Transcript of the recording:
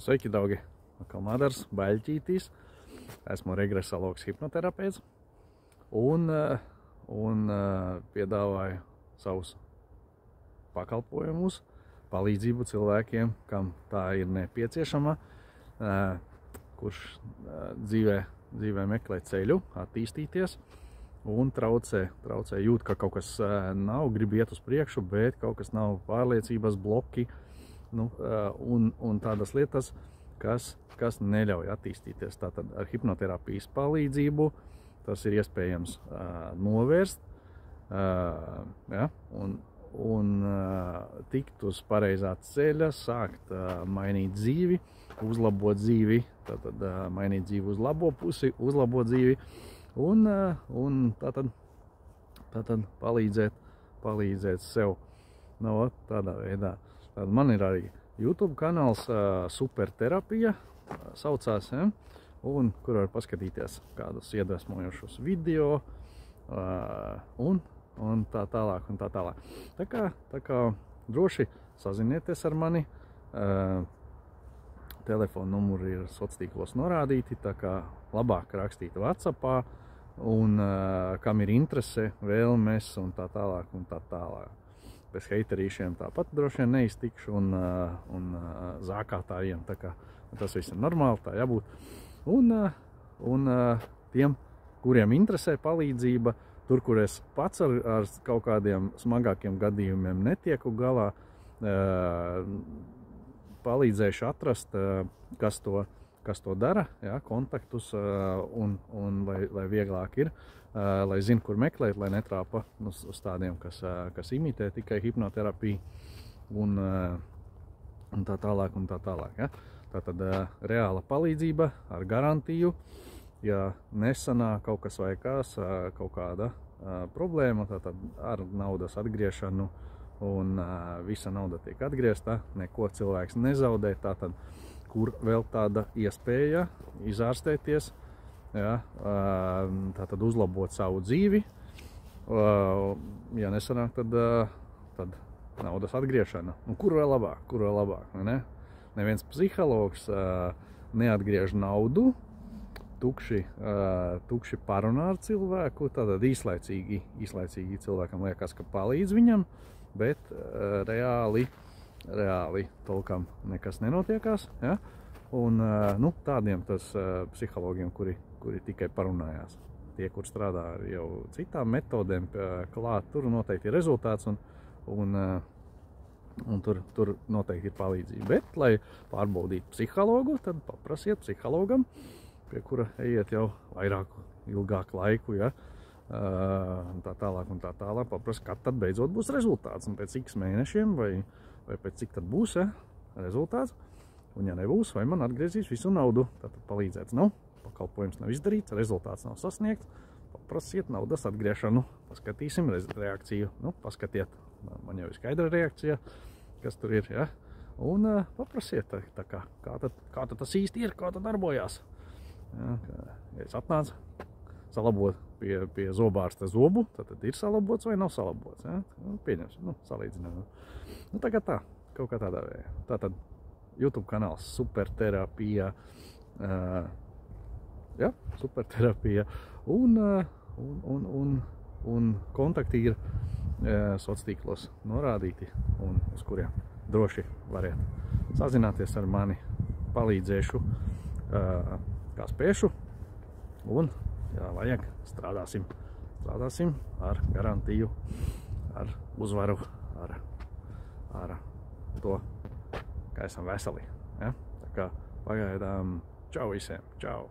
Sveiki, draugi! Atkal Madars, Baļķītīs. Esmu regresologs hipnoterapeits un piedāvāju savus pakalpojumus, palīdzību cilvēkiem, kam tā ir nepieciešama, kurš dzīvē meklē ceļu, attīstīties un traucē jūt, ka kaut kas nav, grib iet uz priekšu, bet kaut kas nav, pārliecības bloki, un tādas lietas, kas neļauj attīstīties. Tātad ar hipnoterapijas palīdzību tas ir iespējams novērst, un tikt uz pareizā ceļa, sākt mainīt dzīvi, uzlabot dzīvi, tātad mainīt dzīvi uz labo pusi, uzlabot dzīvi, un tātad palīdzēt sev. Tādā veidā. Tad man ir arī YouTube kanāls Superterapija saucās, un kur var paskatīties kādus iedvesmojošus video un tā tālāk. Tā kā droši sazinieties ar mani. Telefona numuri ir sociālos norādīti, tā kā labāk rakstīt WhatsAppā, un kam ir interese, vēlmes un tā tālāk. Bez heiterīšiem tāpat droši vien neiztikšu un zākātājiem, tā kā tas viss ir normāli, tā jābūt. Un tiem, kuriem interesē palīdzība, tur, kur es pats ar kaut kādiem smagākiem gadījumiem netieku galā, palīdzēšu atrast, kas to dara, kontaktus, un lai vieglāk ir, lai zinu, kur meklēt, lai netrāpa uz tādiem, kas imitē tikai hipnoterapiju, un tā tālāk. Ja? Tātad reāla palīdzība ar garantiju, ja nesanāk kaut kas vai kaut kāda problēma, tātad ar naudas atgriešanu, un visa nauda tiek atgriezta, neko cilvēks nezaudē, tātad kur vēl tāda iespēja izārstēties, tātad uzlabot savu dzīvi, ja nesanāk, tad naudas atgriešana. Un kur vēl labāk, ne? Neviens psihologs neatgriež naudu, tukši parunā ar cilvēku, tātad īslaicīgi cilvēkam liekas, ka palīdz viņam, bet reāli tolkam nekas nenotiekās, ja? Un tādiem tas psihologiem, kuri tikai parunājās. Tie, kur strādā ar jau citām metodēm klāt, tur noteikti ir rezultāts, un tur noteikti ir palīdzība. Bet, lai pārbaudītu psihologu, tad paprasiet psihologam, pie kura ejiet jau ilgāku laiku, ja? Tā tālāk, paprast, kad tad beidzot būs rezultāts, un pēc x mēnešiem, vai pēc cik tad būs, rezultāts, un ja nebūs, vai man atgriezīs visu naudu, tātad palīdzēts nav, pakalpojums nav izdarīts, rezultāts nav sasniegts, paprasiet naudas atgriešanu, paskatīsim reakciju, paskatiet, man jau ir skaidra reakcija, kas tur ir, ja? Un paprasiet, kā tad tas īsti ir, kā tad darbojās. Ja, es atnācu salabot pie zobārsta zobu, tad ir salabots vai nav salabots, ja? Pieņemsim, salīdzinām. Tagad tā, kaut kā tādā veidā. Tātad YouTube kanāls Superterapija, Superterapija, un kontakti ir sociālos norādīti, un uz kuriem droši variet sazināties ar mani, palīdzēšu, kā spēšu, un, ja vajag, strādāsim ar garantiju, ar uzvaru, ar to, ka esam veseli. Ja? Tā kā pagaidām, čau visiem, čau!